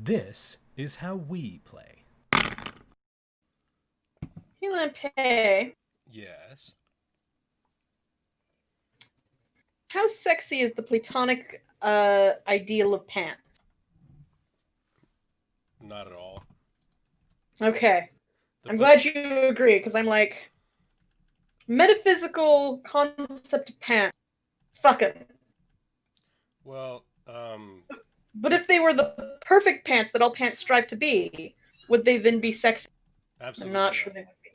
This is how we play. Hey, Yes. how sexy is the platonic ideal of pants? Not at all. Okay, The I'm pla- glad you agree, because I'm like, metaphysical concept of pants, fuck 'em. Well, But if they were the perfect pants that all pants strive to be, would they then be sexy? absolutely I'm not not. sure they would be.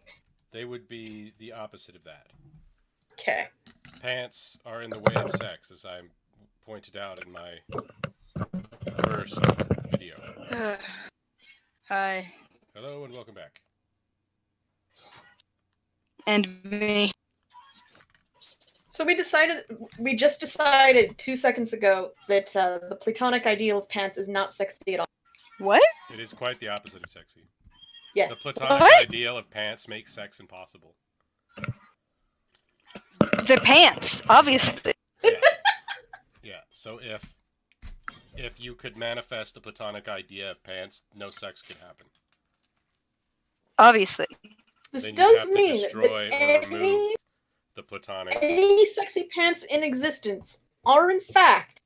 They would be the opposite of that. Okay. Pants are in the way of sex, as I pointed out in my first video. Hi. Hello and welcome back. And me. So we just decided 2 seconds ago that the platonic ideal of pants is not sexy at all. What? It is quite the opposite of sexy. Yes. The platonic What? ideal of pants makes sex impossible. The pants, obviously. Yeah. Yeah. So if you could manifest the platonic idea of pants, no sex could happen. Obviously. This Then you does have to mean destroy that or remove the platonic. any sexy pants in existence are in fact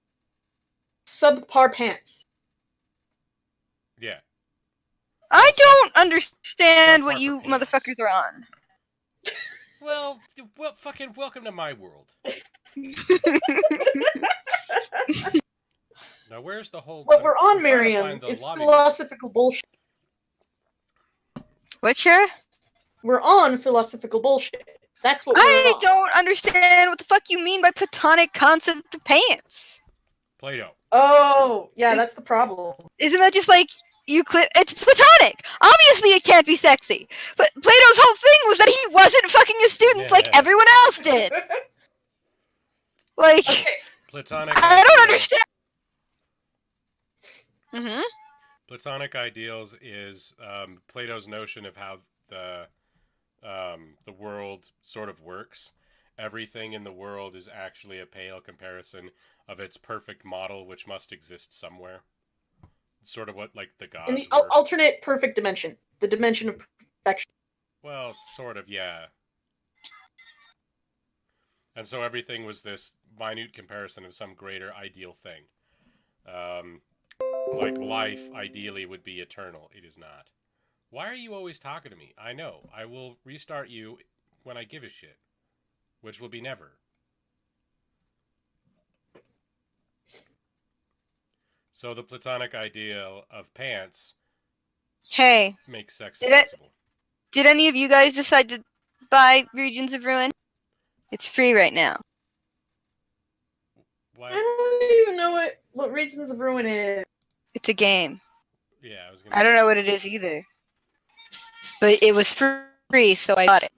subpar pants. Yeah. I Well, don't understand some what you parka pants. motherfuckers are on. Well, fucking welcome to my world. Now, where's the whole? What we're on, I'm trying to Miriam, find the is lobby. philosophical bullshit. What, Shara? We're on philosophical bullshit. That's what we're I on. don't understand what the fuck you mean by platonic concept of pants. Plato. Oh, yeah, that's the problem. Isn't that just like Euclid? It's platonic. Obviously, it can't be sexy. But Plato's whole thing was that he wasn't fucking his students like everyone else did. Like, Okay, Platonic. I don't ideals- understand. Platonic ideals is Plato's notion of how the world sort of works. Everything in the world is actually a pale comparison of its perfect model, which must exist somewhere. Sort of what like the gods in the were. alternate perfect dimension. The dimension of perfection. Well, sort of, yeah. And so everything was this minute comparison of some greater ideal thing. Like life, ideally, would be eternal. It is not. Why are you always talking to me? I know. I will restart you when I give a shit. Which will be never. So the platonic ideal of pants Hey, makes sex Did it- impossible. did any of you guys decide to buy Regions of Ruin? It's free right now. Why? I don't even know what Regions of Ruin is. It's a game. Yeah, I was gonna I don't say. know what it is either. But it was free, so I bought it.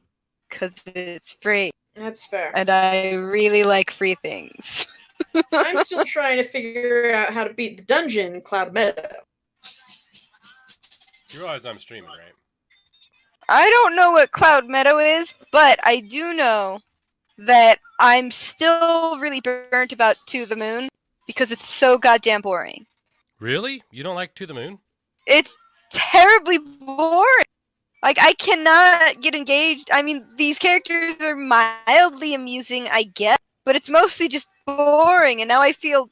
Because it's free. That's fair. And I really like free things. I'm still trying to figure out how to beat the dungeon in Cloud Meadow. You realize I'm streaming, right? I don't know what Cloud Meadow is, but I do know that I'm still really burnt about To the Moon because it's so goddamn boring. Really? You don't like To the Moon? It's terribly boring. Like, I cannot get engaged. I mean, these characters are mildly amusing, I guess, but it's mostly just boring, and now I feel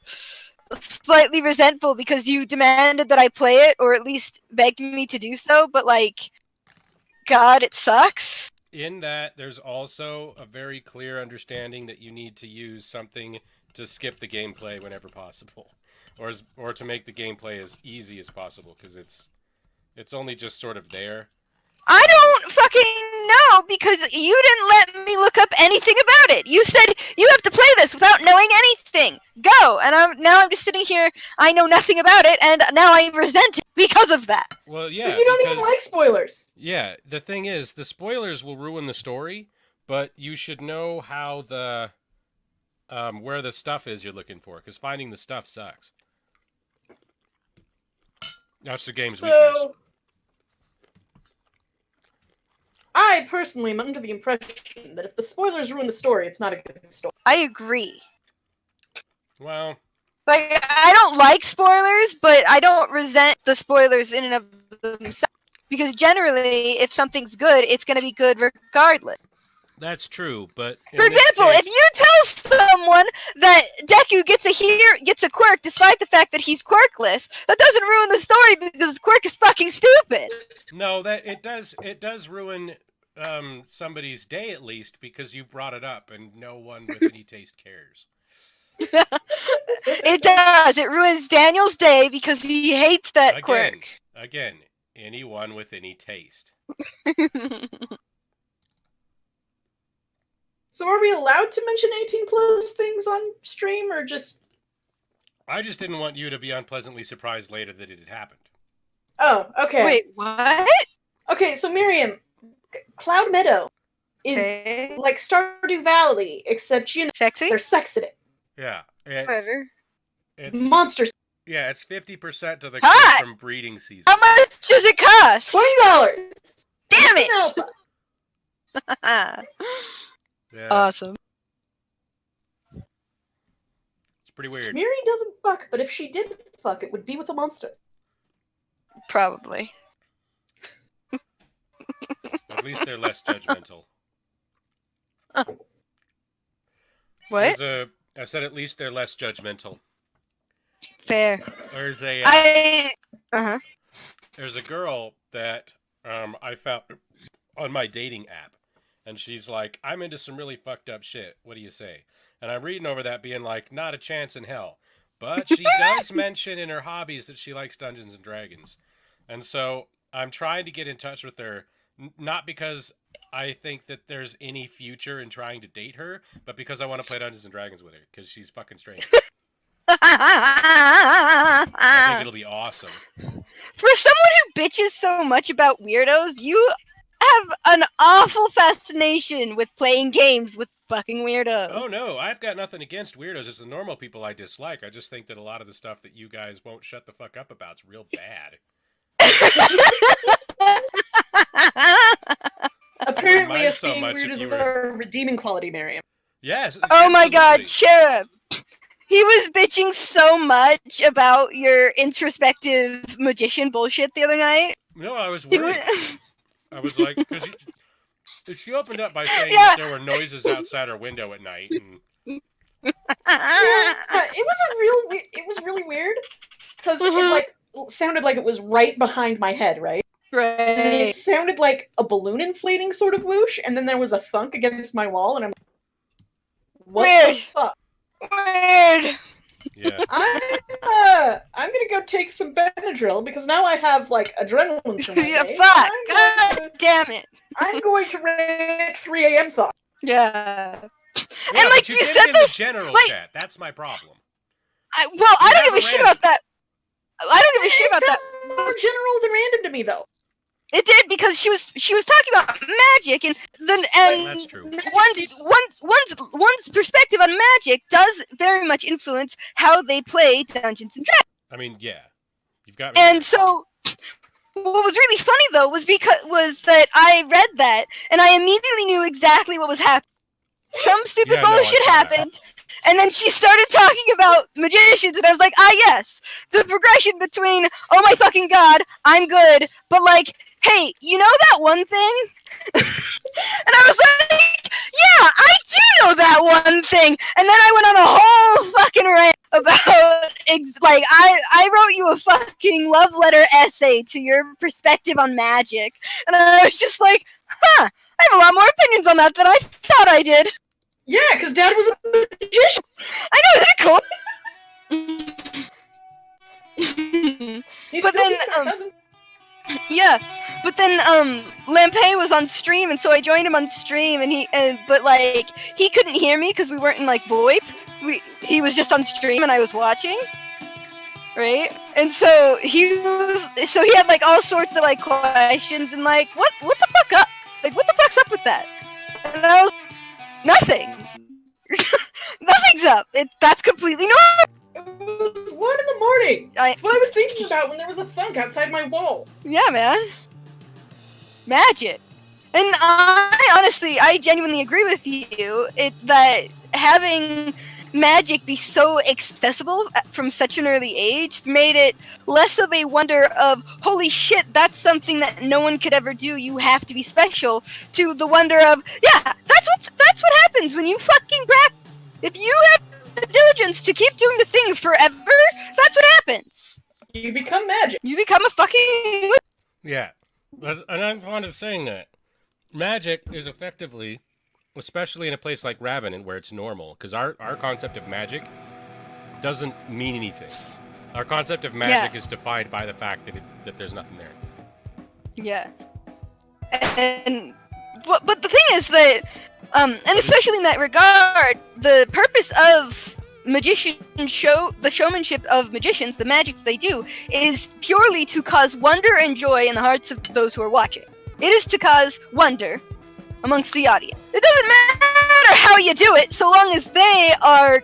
slightly resentful because you demanded that I play it, or at least begged me to do so, but, like, God, it sucks. In that, there's also a very clear understanding that you need to use something to skip the gameplay whenever possible. Or to make the gameplay as easy as possible, because it's only just sort of there. I don't fucking know because you didn't let me look up anything about it. You said you have to play this without knowing anything. Go, and I'm just sitting here. I know nothing about it, and now I resent it because of that. Well, yeah, So you don't because, even like spoilers. Yeah, the thing is, the spoilers will ruin the story, but you should know how the where the stuff is you're looking for, because finding the stuff sucks. That's the game's weakness. So I personally am under the impression that if the spoilers ruin the story, it's not a good story. I agree. Well, Like, I don't like spoilers, but I don't resent the spoilers in and of themselves. Because generally, if something's good, it's going to be good regardless. That's true, but For example, if you tell someone that Deku gets a quirk despite the fact that he's quirkless, that doesn't ruin the story because his quirk is fucking stupid. No, that it does ruin somebody's day at least because you brought it up and no one with any taste cares. It does. It ruins Daniel's day because he hates that quirk. Again, anyone with any taste. So are we allowed to mention 18+ things on stream, or just... I just didn't want you to be unpleasantly surprised later that it had happened. Oh, okay. Wait, what? Okay, so Miriam, Cloud Meadow is like Stardew Valley, except, you know, Sexy? they're sex in it. Yeah. Whatever. It's Monsters. Yeah, it's 50% to the Hot! from breeding season. How much does it cost? $20! Damn it! Alpha. Yeah, Awesome. it's pretty weird. Miri doesn't fuck, but if she did fuck, it would be with a monster. Probably. At least they're less judgmental. What? I said at least they're less judgmental. Fair. There's a there's a girl that I found on my dating app, and she's like, I'm into some really fucked up shit. What do you say? And I'm reading over that being like, not a chance in hell. But she does mention in her hobbies that she likes Dungeons and Dragons. And so I'm trying to get in touch with her, not because I think that there's any future in trying to date her, but because I want to play Dungeons and Dragons with her, because she's fucking strange. I think it'll be awesome. For someone who bitches so much about weirdos, you have an awful fascination with playing games with fucking weirdos. Oh no, I've got nothing against weirdos. It's the normal people I dislike. I just think that a lot of the stuff that you guys won't shut the fuck up about is real bad. Apparently, us so being much weird if is you a redeeming quality, Miriam. Yes. Oh my god, absolutely. Sheriff! He was bitching so much about your introspective magician bullshit the other night. No, I was He worried. was- I was like, because she opened up by saying Yeah. that there were noises outside her window at night. And It was really weird because it like sounded like it was right behind my head, right? Right. It sounded like a balloon inflating sort of whoosh, and then there was a thunk against my wall, and I'm like, what Weird. the fuck? Weird. yeah, I'm gonna go take some Benadryl because now I have like adrenaline. For my Yeah, day. fuck. God damn it. I'm going to rant 3 a.m. thought. Yeah. yeah, And like but you did said it in the this, general like- chat. That's my problem. I don't have give a a shit random. about that. I don't give a shit about that. More general than random to me, though. It did because she was talking about magic and That's true. one's perspective on magic does very much influence how they play Dungeons and Dragons. I mean, yeah, you've got me. And there. so what was really funny though was that I read that and I immediately knew exactly what was happening. Some stupid Yeah, no, I bullshit saw that. happened, and then she started talking about magicians, and I was like, ah, yes, the progression between, oh my fucking god, I'm good, but like, hey, you know that one thing? And I was like, yeah, I do know that one thing. And then I went on a whole fucking rant about, I wrote you a fucking love letter essay to your perspective on magic. And I was just like, huh, I have a lot more opinions on that than I thought I did. Yeah, because Dad was a magician. I know, isn't it cool? He's But still then, being our cousin. Yeah, but then Lampay was on stream, and so I joined him on stream, and he couldn't hear me because we weren't in like VoIP. He was just on stream, and I was watching, right? And so he had like all sorts of like questions and like what the fuck up? Like what the fuck's up with that? And I was nothing. Nothing's up. That's completely normal. It was 1 in the morning. I- That's what I was thinking about when there was a thunk outside my wall. Yeah, man. Magic. And I genuinely agree with you that having magic be so accessible from such an early age made it less of a wonder of, holy shit, that's something that no one could ever do, you have to be special, to the wonder of, yeah, that's what happens when you fucking practice. If you have the diligence to keep doing the thing forever, that's what happens. You become magic. You become a fucking... Yeah, and I'm fond of saying that. Magic is effectively, especially in a place like Ravenant where it's normal, because our concept of magic doesn't mean anything. Our concept of magic is defined by the fact that there's nothing there. Yeah. And but the thing is that, and especially in that regard, the purpose of the showmanship of magicians, the magic that they do, is purely to cause wonder and joy in the hearts of those who are watching. It is to cause wonder amongst the audience. It doesn't matter how you do it, so long as they are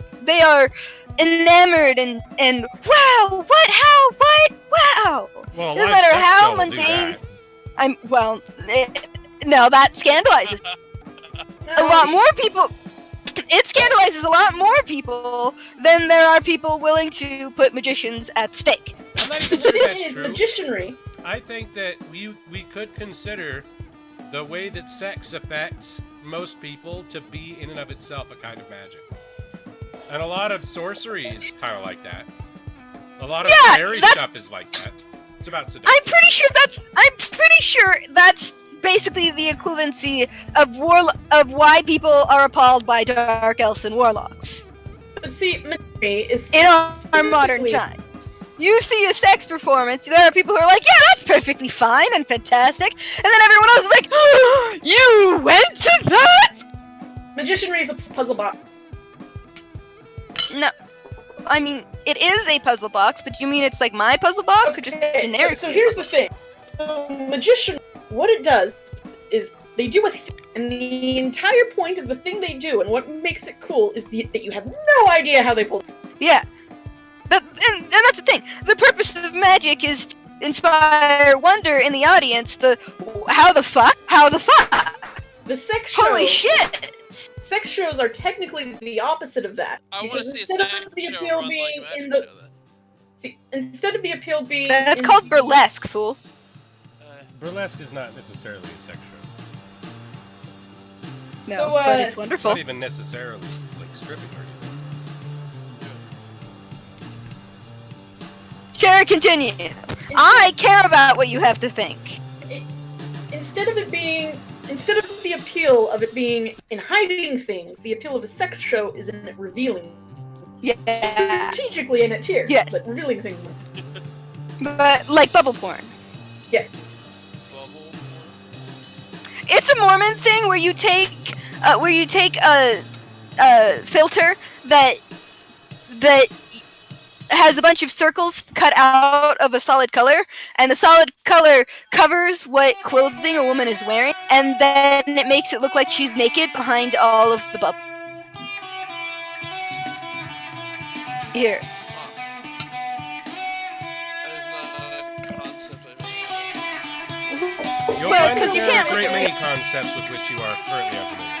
enamored and wow, what, how, what, wow. Well, Doesn't matter how mundane. No, that scandalizes a lot more people. It scandalizes a lot more people than there are people willing to put magicians at stake. I'm not even The sure thing that's is, true. magicianry. I think that we could consider the way that sex affects most people to be in and of itself a kind of magic. And a lot of sorcery is kind of like that. A lot of fairy stuff is like that. It's about seduction. I'm pretty sure that's basically the equivalency of why people are appalled by dark elves and warlocks But see, magicianry is in our modern specifically- time. You see a sex performance, there are people who are like, yeah, that's perfectly fine and fantastic, and then everyone else is like, oh, you went to that? Magicianry is a puzzle box. No, I mean, it is a puzzle box, but do you mean it's like my puzzle box, or just generic? So here's the thing. So magician, what it does is they do a thing, and the entire point of the thing they do, and what makes it cool, is that you have no idea how they pulled it. Yeah. And that's the thing. The purpose of magic is to inspire wonder in the audience. How the fuck? The sex show. Holy shit! Sex shows are technically the opposite of that. I want to Because see a instead of sex the show appeal run being like a in magic the- show. See, instead of the appeal being That's in called the- burlesque, fool. Burlesque is not necessarily a sex show. No, So, but it's It's wonderful. not even necessarily like stripping or anything. Sure, continue. I care about what you have to think. Instead of the appeal of it being in hiding things, the appeal of a sex show is in it revealing. Yeah. Strategically in it tiers, Yes. but revealing things. But, like bubble porn. Bubble. It's a Mormon thing where you take a filter that has a bunch of circles cut out of a solid color, and the solid color covers what clothing a woman is wearing, and then it makes it look like she's naked behind all of the bubble. Here. That is not a concept I You'll Well, find 'cause that you there can't are a look great at many concepts with which you are currently unfamiliar.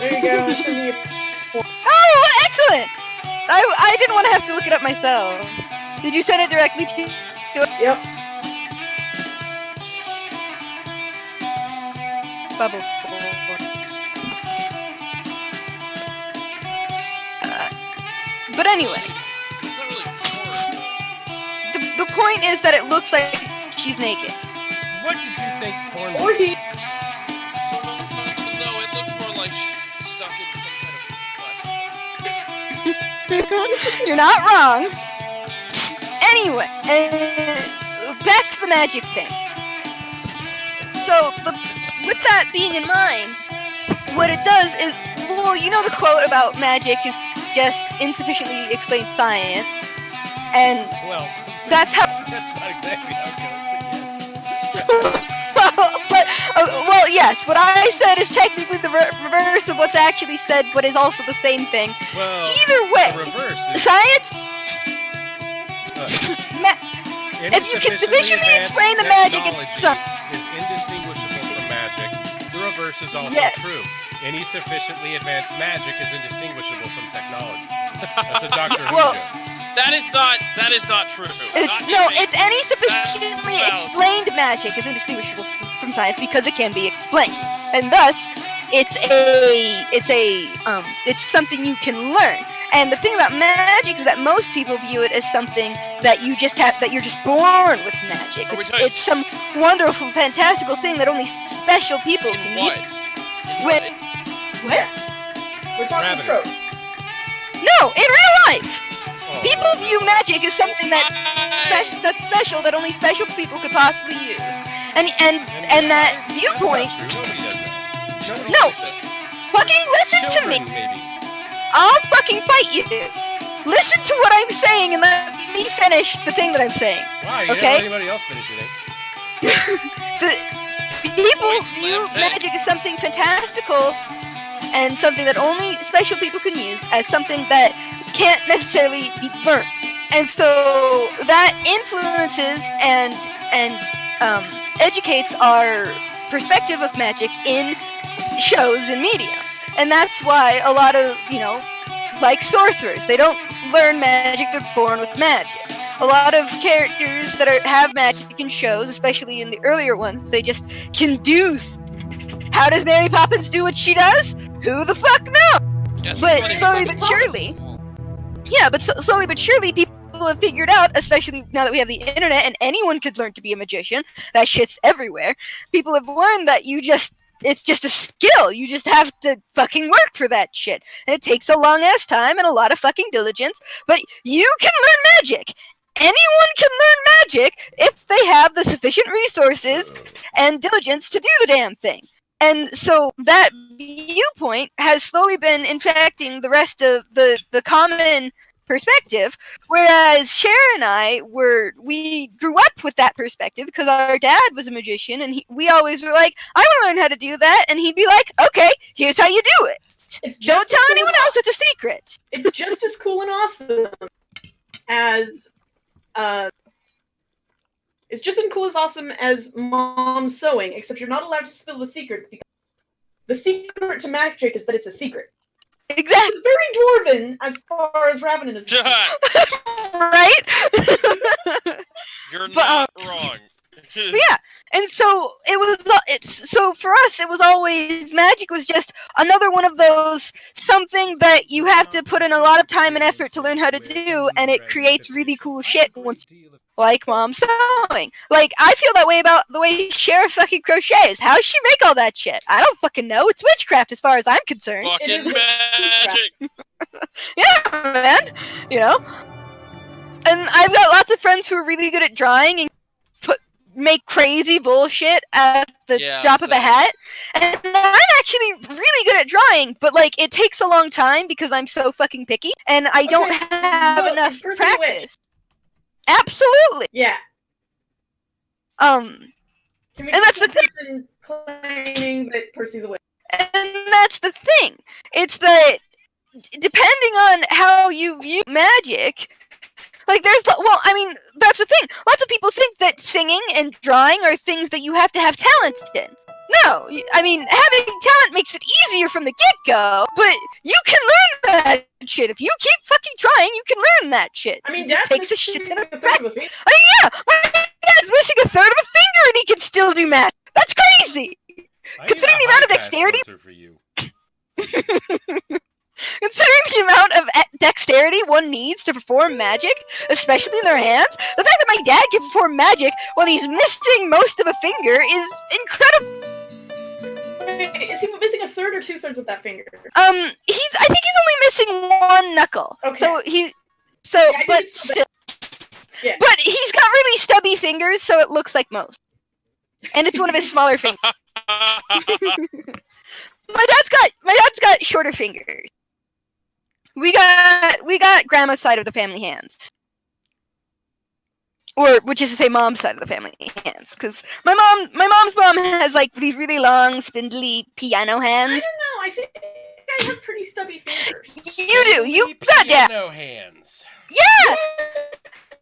There you go. It's in the- Oh, excellent! I didn't want to have to look it up myself. Did you send it directly to? Yep. Bubble. But anyway, It's not really porn. the point is that it looks like she's naked. What did you think porn Or he. No, it looks more like stuck in some kind of plastic. You're not wrong. Anyway, back to the magic thing. So, with that being in mind, what it does is, well, you know the quote about magic is just insufficiently explained science, and Well, that's how. that's not exactly how it goes, but yes. well, yes. What I said is technically the reverse of what's actually said, but is also the same thing. Well, Either the way, reverse is science. any If you can sufficiently advanced explain the magic, technology it's is indistinguishable from magic. The reverse is also Yeah. true. Any sufficiently advanced magic is indistinguishable from technology. That's a Doctor Who well, joke. That is not true. It's any sufficiently explained magic is indistinguishable from science because it can be explained, and thus it's something you can learn. And the thing about magic is that most people view it as something that you're just born with magic. It's some wonderful, fantastical thing that only special people can What? What? We're talking Rabbit. tropes. No, in real life, Oh, people view magic as something that's special that only special people could possibly use. And that viewpoint. That's not true. Nobody does that. No, fucking listen to me. Children, maybe. I'll fucking fight you. Listen to what I'm saying and let me finish the thing that I'm saying. Why? You Okay? didn't let anybody else finish it. The people view magic as something fantastical and something that only special people can use, as something that can't necessarily be learned. And so that influences and educates our perspective of magic in shows and media. And that's why a lot of, like sorcerers, they don't learn magic, they're born with magic. A lot of characters that have magic in shows, especially in the earlier ones, they just can do. How does Mary Poppins do what she does? Who the fuck knows? That's But funny. slowly but surely, slowly but surely, people have figured out, especially now that we have the internet and anyone could learn to be a magician, that shit's everywhere. People have learned that it's just a skill. You just have to fucking work for that shit. And it takes a long ass time and a lot of fucking diligence, but you can learn magic. Anyone can learn magic if they have the sufficient resources and diligence to do the damn thing. And so that viewpoint has slowly been infecting the rest of the common perspective, whereas Cher and I we grew up with that perspective because our dad was a magician, and we always were like, I want to learn how to do that, and he'd be like, okay, here's how you do it. Don't tell anyone else, it's a secret. It's just as cool and awesome as it's just as cool as awesome as mom sewing, except you're not allowed to spill the secrets because the secret to magic is that it's a secret. Exactly. It's very dwarven as far as Ravenin is concerned. Right? You're not wrong. Yeah, and so so for us it was always magic was just another one of those something that you have to put in a lot of time and effort to learn how to do, and it creates really cool shit once, like mom sewing. Like, I feel that way about the way Sheriff fucking crochets. How does she make all that shit? I don't fucking know. It's witchcraft as far as I'm concerned. Fucking is magic. Yeah, man. And I've got lots of friends who are really good at drawing and make crazy bullshit at the drop of a hat. And I'm actually really good at drawing, but like it takes a long time because I'm so fucking picky and I don't have enough practice. Absolutely. Yeah. And that's the thing. Claiming that Percy's a witch. And that's the thing. It's that depending on how you view magic, like that's the thing. Lots of people think that singing and drawing are things that you have to have talent in. No, having talent makes it easier from the get-go, but you can learn that shit. If you keep fucking trying, you can learn that shit. It just takes a shit ton of practice. Yeah, my dad's missing a third of a finger and he can still do math. That's crazy. Considering the amount of dexterity... Considering the amount of dexterity one needs to perform magic, especially in their hands, the fact that my dad can perform magic when he's missing most of a finger is incredible. Wait, is he missing a third or 2/3 of that finger? I think he's only missing one knuckle. Okay. But he's got really stubby fingers, so it looks like most. And it's one of his smaller fingers. My dad's got shorter fingers. We got grandma's side of the family hands. Or, which is to say, mom's side of the family hands, because my mom's mom has like these really long, spindly piano hands. I don't know. I think I have pretty stubby fingers. You do. You got that. Piano hands. Yeah.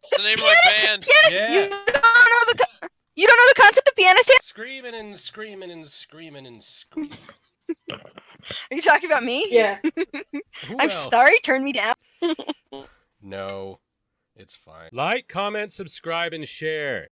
It's the name of my band. Yeah. You don't know the concept of pianist hands? Screaming and screaming and screaming and screaming. Are you talking about me? Yeah. Who I'm else? sorry, turn me down. No, it's fine. Like, comment, subscribe, and share.